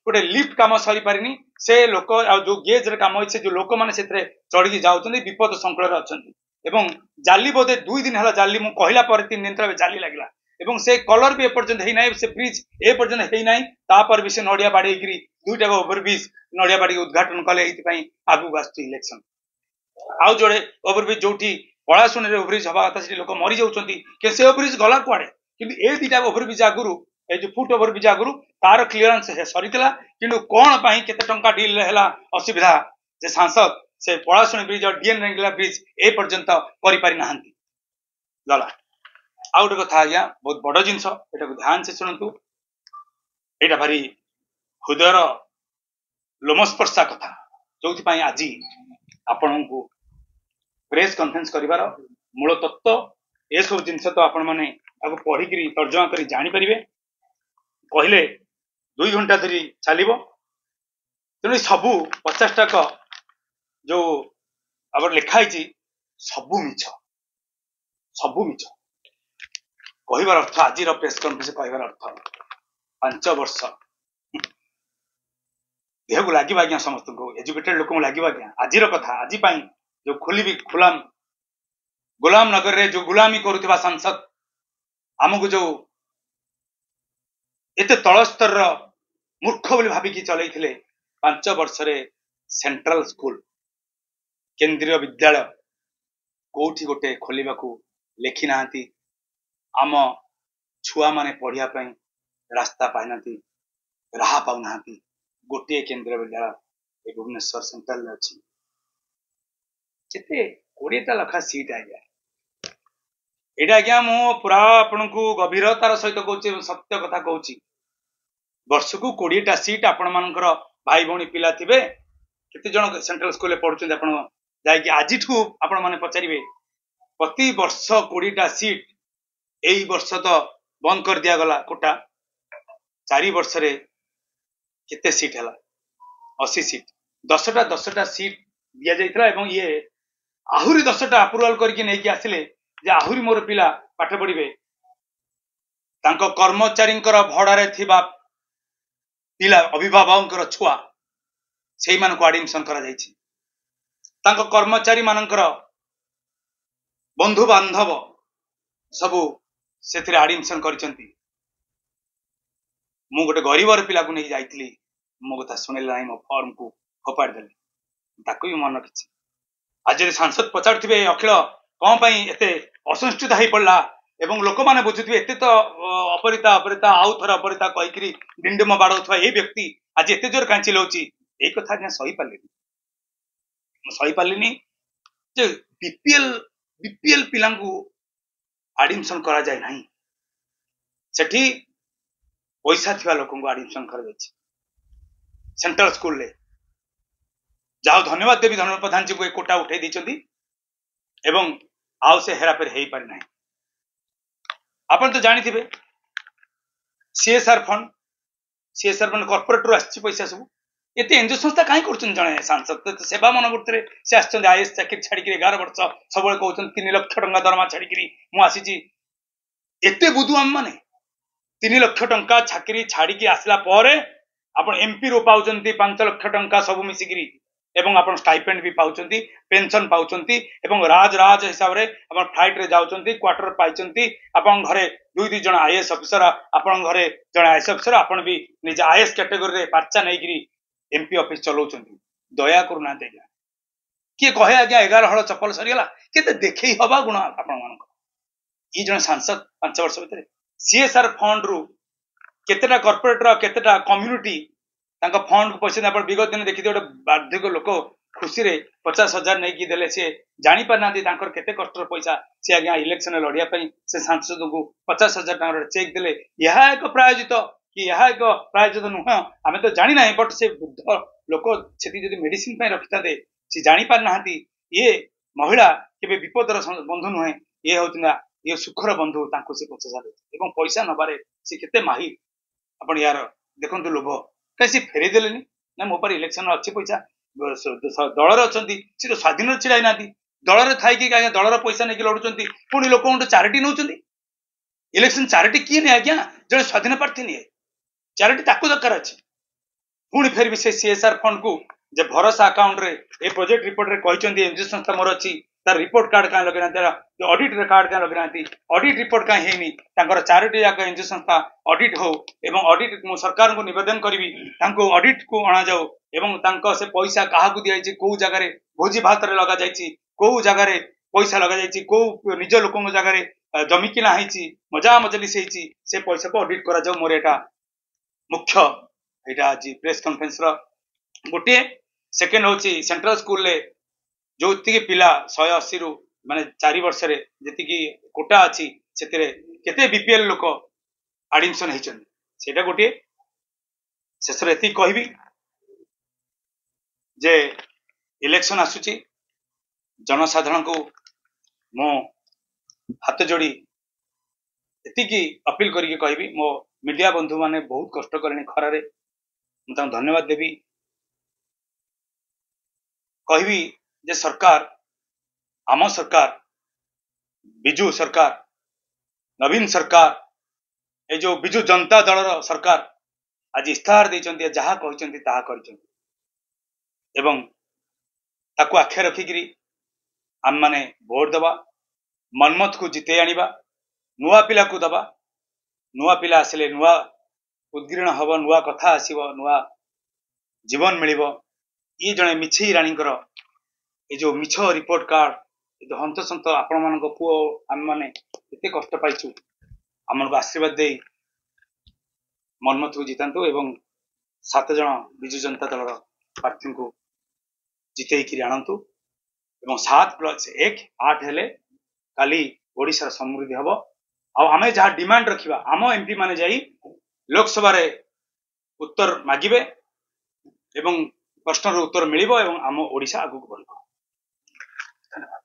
गोटे लिफ्ट काम सरी पारिनी से लोक जो गेज रे काम होइছে जो लोक माने सेतरे चढ़ी जाउछन्ती विपद संकुल रे अछन्ती एवं जाली बोधे 2 दिन हला जाली मु कहला पर 3 दिन तले जाली लागला एवं से कलर भी एपर्यंत हेई नाही से ब्रिज एपर्यंत हेई नाही ता पर भी से नडिया बाड़ी गिरी दुईटा ओवर ब्रिज नडिया बाड़ी उद्घाटन कले एति पई आगु गास्ती इलेक्शन आउ जोड़े ओवर ब्रिज जोठी पळासुनी रे ओवर ब्रिज हवा कथा से लोक मरि जाउछन्ती के से ओवर ब्रिज गला कुआडे किंतु ए दीटा ओवर ब्रिज आगुरु ए जो फुट ओवर ब्रिज आगुरु तार क्लियरेंस सरीतला किंतु कोन पई केते टंका डील हैला असुविधा जे सांसद से पळासुनी ब्रिज और डीएन रेंगला ब्रिज ए पर्यंत करि पारि नाहंती गला आउट कथा आज्ञा बहुत बड़ जिनस एटा को ध्यान से सुनतु एटा भारी हृदयर लोमस्पर्शा कथा जोथि पई आज आपण को प्रेस कॉन्फ्रेंस करिवार मूल तत्व ए सब जिनस तो आपण माने आगु पढ़ी करी तर्जमा करी जानि परिबे कहले 2 घंटा धरी चलिबो तेणु सबू 50 टाक जो आबर लिखाई सबू मिछ कहबार अर्थ आज प्रेस कॉन्फ्रेंस कहबार अर्थ 5 वर्ष देह को लगे आज्ञा समस्त को एजुकेटेड लोक लगे आज्ञा आज कथा आज जो खोली गुलाम नगर रे जो गुलामी करुवा सांसद आमको जो एते तल स्तर मूर्ख बोली भाविकी चलई 5 वर्ष रे सेंट्रल स्कूल केंद्रीय विद्यालय कोठी गोटे खोलिबा को लेखि नांती आम छुआ माने पढ़िया पई रास्ता पाइ नांती राह पाउ नांती गोटे केंद्रीय विद्यालय भुवनेश्वर सेंट्रल अच्छी केते 20टा लखा सीट आ गया एटा आज्ञा मु पूरा आपण को गभीरतार सहित कहूँ सत्य कथा कहूँ वर्ष को 20टा सीट आपण मानकर भाई भौणी पिला थिबे केते जन सेंट्रल स्कूल पढ़ुछन आपण जाई आज आपण माने पचारिबे प्रति वर्ष 20टा सीट एई वर्ष तो बंद कर दिया गला कोटा 4 वर्ष रे केते सीट हला 80 सीट 10टा सीट दिया जाइतला एवं ये आहुरी 10टा अप्रूवल करके नहीं कि आसिले जे आहुरी मोर पिला पाठ पढ़िबे तांको कर्मचारींकर भड़ारे थिबा पिला अभिभावकंकर छुआ सेही मानको एडमिशन करा जायछि तांको कर्मचारी मानकर बंधु बांधव सबु सेथिरे एडमिशन करिसंती मु गोटे गरीबर पिला को नहीं जाइतली मो कथा सुनेला नाही मो फॉर्म को फोपाड़ देले ताको भी मन किछि आज जे सांसद पचारथिबे अखिल कौन पई एते असंतुष्ट होई पड़ला एवं लोक माने बुझुथिबे एते तो अपरिता अपरिता आउ थरा अपरिता कहि करी डिंडम बाडौथवा ए व्यक्ति आज एते जोर कांची लौची ए कथा ने सही पालिनी जे बीपीएल पिलांगु एडमिशन करा जाय नाही सेठी पैसा थिबा लोकंगु एडमिशन करा जायछि सेंट्रल स्कूल ले जाओ धन्यवाद देवी धर्मेंद्र प्रधान जी को एक कोटा उठाई दी एवं आउ से हेराफेर हो पारि ना आपन तो जानी थे सीएसआर फंड कॉर्पोरेट रु आछि पैसा सब एते एनजीओ संस्था काई करछन जणे सांसद तो सेवा मनोवृत्ति रे से आछन आईएएस चाकरी छाड़ी के 11 वर्ष सबले कहउछन 3 लाख टंका दरमा छाड़ी के मु आसीची एते बुदु हम माने 3 लाख टंका चाकरी छाड़ी के आसला परे आपण एमपी रो पाउचंती 5 लाख टंका सब मिसिगिरी एवं आपण स्टाइपेंड भी पाउचंती पेंशन पाउचंती एवं राज हिसाब रे आपण फ्लाइट रे जाउचंती क्वार्टर पाइचंती आपण घरे 2 जण आईएएस ऑफिसर आपण घरे जण आईएएस ऑफिसर आपण भी निज आईएएस कैटेगरी रे पर्चा नै गिरी एमपी ऑफिस चलाउचंती दया करू ना देगा के कहे आज्ञा 11 हळ चप्पल सरीगला केते देखै हबा गुण आपण मानक ई जण सांसद 5 वर्ष भीतर सीएसआर फंड रु केतेटा कॉर्पोरेट रो केतेटा कम्युनिटी तांका फंड को पैसा आपण विगत दिन देखि गोटे बाध्यक लोक खुशी रे 50,000 नै कि देले से जानि पर नांती तांकर केते कष्टर पैसा से आज्ञा इलेक्शन लड़िया पई से सांसद को 50,000 टाका चेक देले यहा एक प्रायोजित कि यहा एक प्रायोजित नुह आमे तो जानि नाही बट से बुद्ध लोक सेति जदी मेडिसिन पई रखिता दे से जानि पर नांती ये महिला केबे विपदर बंधु नुहे ये होतना ये सुखर बंधु तांको से 50,000 एवं पैसा नबारे से केते माही आपण यार देखंतु लोभ कैसे फेरी देलेनी ना मो पर इलेक्शन अच्छी पैसा दलर अच्छी सी तो स्वाधीन छिड़ाई ना दलर थाई कि दलर पैसा नहीं लड़ुंट पुणी लोक चारिटी नौ इलेक्शन चारिटी किए नहीं आज्ञा जो स्वाधीन प्रार्थी नहीं चारिटी ताको दरकार अच्छे पुणी फेर भी से सीएसआर फंड को जे भरोसा अकाउंट रे ए प्रोजेक्ट रिपोर्ट रे कहचंदी एनजीओ संस्था मोर अछि तार रिपोर्ट कार्ड का लगे ना ऑडिट कार्ड का लगे ना ऑडिट रिपोर्ट का हेनी तांकर चारोटी जाक एनजीओ संस्था ऑडिट हो एवं ऑडिट मो सरकार को निवेदन करिवि तांको ऑडिट को अणा जाओ एवं तांको से पैसा काहा को दिया जाय को जगह रे भोजी भात रे लगा जाय को जगह रे पैसा लगा जाय को निज लोकन जगह रे जमी किना हैची मजा मजलिस हैची से पैसा को ऑडिट करा जाओ मोर एटा मुख्य एटा आज प्रेस कॉन्फ्रेंस रो गोटे सेकेंड होची सेंट्रल स्कूल ले जो पिला 180 रु माने 4 वर्ष रे जति कोटा अछि सेते केते बीपीएल लोक एडमिशन हेचन सेटा गोटे शेषर एति कहबी जे इलेक्शन आसुची जनसाधारण को मो हाथ जोड़ी एति अपील करके कहबी मो मीडिया बंधु माने बहुत कष्ट करनी खरारे मुझे धन्यवाद देवी कहबी जे सरकार आम सरकार बिजू सरकार नवीन सरकार ए जो बिजू जनता दल सरकार आज इस्ताहार देइचंती जहा कहचंती ताहा करचंती एवं ताकू आखे रखिकरी आम माने वोट दबा मनमत को जिते आनिबा नुआ पिला को दबा नुआ पिला आसिले नुआ उद्गीर्ण हब नुआ कथा आसीबो नुआ जीवन मिलिबो ई जणे मिछी राणीकर ए जो मिछ रिपोर्ट कार्ड ए जो हंतसंत आपण मानको पुओ आम माने एते कष्ट पाइछु हमनको आशीर्वाद दे मनमत को जितांतु एवं 7 जन बिजू जनता दल प्रार्थी को जिते आणंतु एवं 7+1 8 हेले काली ओडिशा समृद्धि हबो आ आमे जहा डिमांड रखिबा आम एमपी माने जाई लोकसभा रे उत्तर मागिबे एवं प्रश्न रो उत्तर मिलिबो एवं आम ओडिशा आगु बढ़िबो। धन्यवाद।